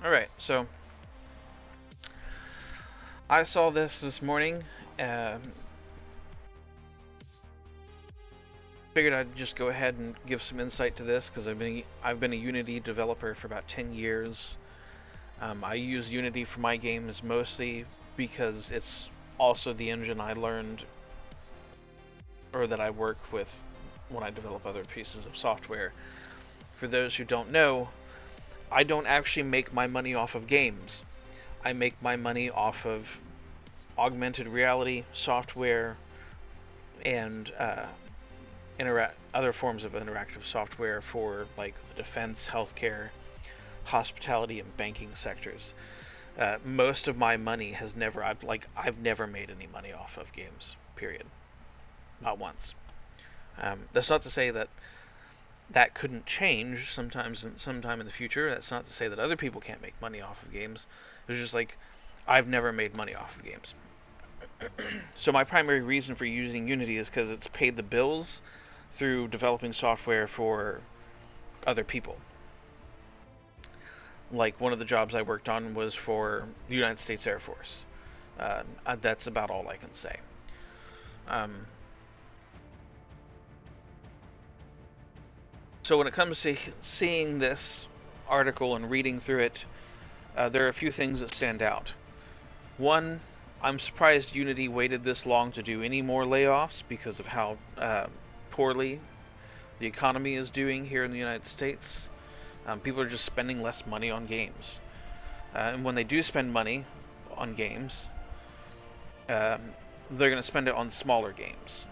All right, so I saw this morning. Um, Figured I'd just go ahead and give some insight to this because I've been a Unity developer for about 10 years. I use Unity for my games mostly because it's also the engine I learned or that I work with when I develop other pieces of software. For those who don't know, I don't actually make my money off of games. I make my money off of augmented reality software and other forms of interactive software for like the defense, healthcare, hospitality, and banking sectors. Most of my money has never I've never made any money off of games. Period. Not once. That's not to say that that couldn't change sometime in the future. That's not to say that other people can't make money off of games. It's just like I've never made money off of games. So my primary reason for using Unity is because it's paid the bills through developing software for other people. Like one of the jobs I worked on was for the United States Air Force. That's about all I can say. Um, so when it comes to seeing this article and reading through it, there are a few things that stand out. One, I'm surprised Unity waited this long to do any more layoffs because of how poorly the economy is doing here in the United States. People are just spending less money on games. And when they do spend money on games, um, they're going to spend it on smaller games.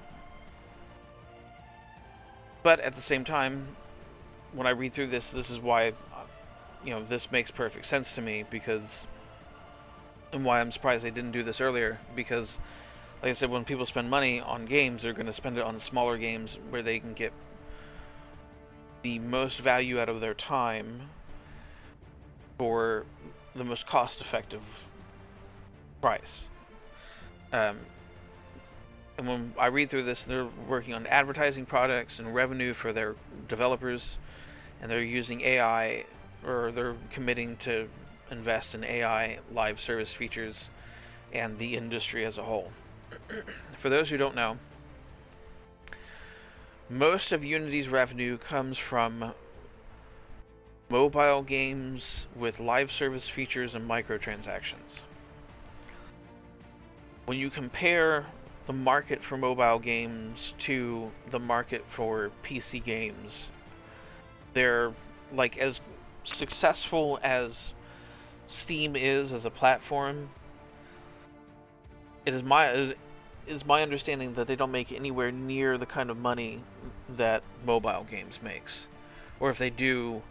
But at the same time, when I read through this is why, this makes perfect sense to me and why I'm surprised they didn't do this earlier. Because, like I said, when people spend money on games, they're going to spend it on smaller games where they can get the most value out of their time for the most cost-effective price. Um, and when I read through this, they're working on advertising products and revenue for their developers, and they're using AI, or they're committing to invest in AI live service features and the industry as a whole. For those who don't know, most of Unity's revenue comes from mobile games with live service features and microtransactions. When you compare the market for mobile games to the market for PC games, they're like as successful as Steam is as a platform. It is my understanding that they don't make anywhere near the kind of money that mobile games makes, or if they do,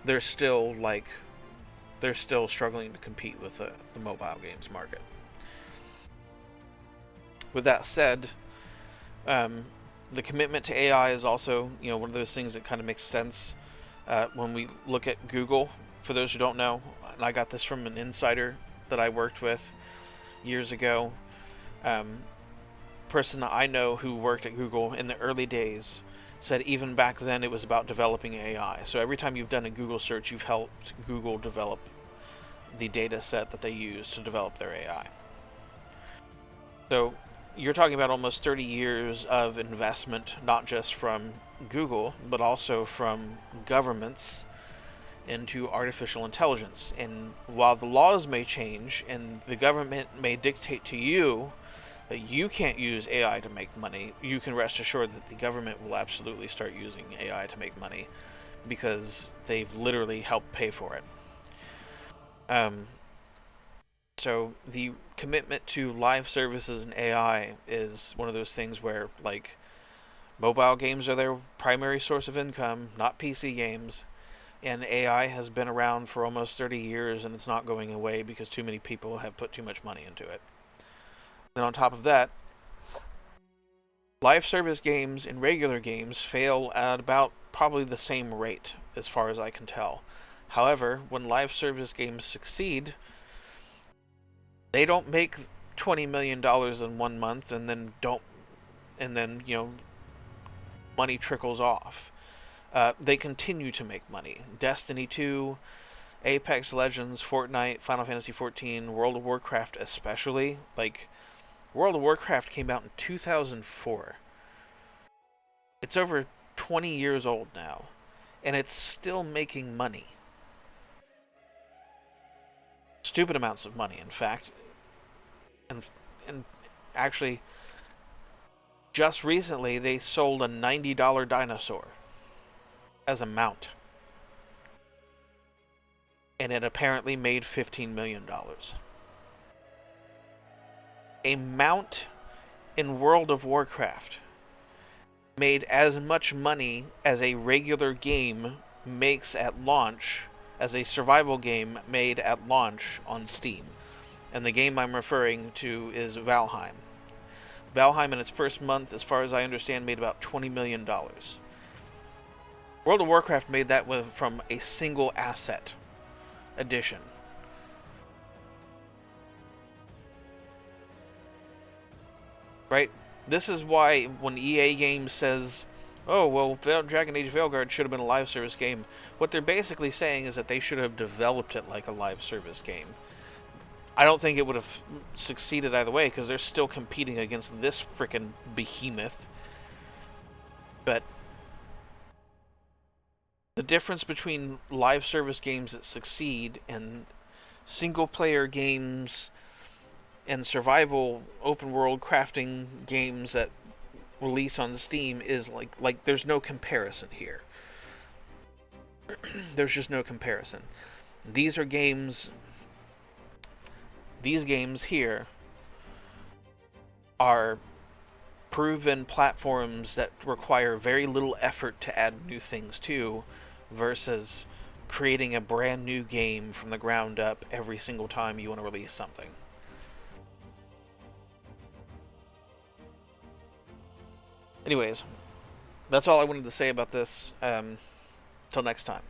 they're still like they're still struggling to compete with the mobile games market. With that said, um, the commitment to AI is also, one of those things that kind of makes sense. When we look at Google, for those who don't know, and I got this from an insider that I worked with years ago, person that I know who worked at Google in the early days said even back then it was about developing AI. So every time you've done a Google search, you've helped Google develop the data set that they use to develop their AI. So you're talking about almost 30 years of investment, not just from Google, but also from governments into artificial intelligence. And while the laws may change and the government may dictate to you that you can't use AI to make money, you can rest assured that the government will absolutely start using AI to make money because they've literally helped pay for it. Um, so the commitment to live services and AI is one of those things where, like, mobile games are their primary source of income, not PC games, and AI has been around for almost 30 years and it's not going away because too many people have put too much money into it. Then on top of that, live service games and regular games fail at about probably the same rate, as far as I can tell. However, when live service games succeed, they don't make $20 million in 1 month and then money trickles off. They continue to make money. Destiny 2 Apex Legends, Fortnite, Final Fantasy 14, World of Warcraft especially. Like, World of Warcraft came out in 2004. It's over 20 years old now, and it's still making money. Stupid amounts of money, in fact. And, and actually, just recently they sold a $90 dinosaur as a mount. And it apparently made $15 million. A mount in World of Warcraft made as much money as a regular game makes at launch, as a survival game made at launch on Steam. And the game I'm referring to is Valheim. Valheim in its first month, as far as I understand, made about $20 million. World of Warcraft made that from a single asset edition. Right? This is why when EA Games says, oh, well, Dragon Age Veilguard should have been a live service game, what they're basically saying is that they should have developed it like a live service game. I don't think it would have succeeded either way because they're still competing against this frickin' behemoth. But the difference between live service games that succeed and single player games and survival open world crafting games that release on Steam is like there's no comparison here. There's just no comparison. These are games. These games here are proven platforms that require very little effort to add new things to, versus creating a brand new game from the ground up every single time you want to release something. Anyways, that's all I wanted to say about this. Till next time.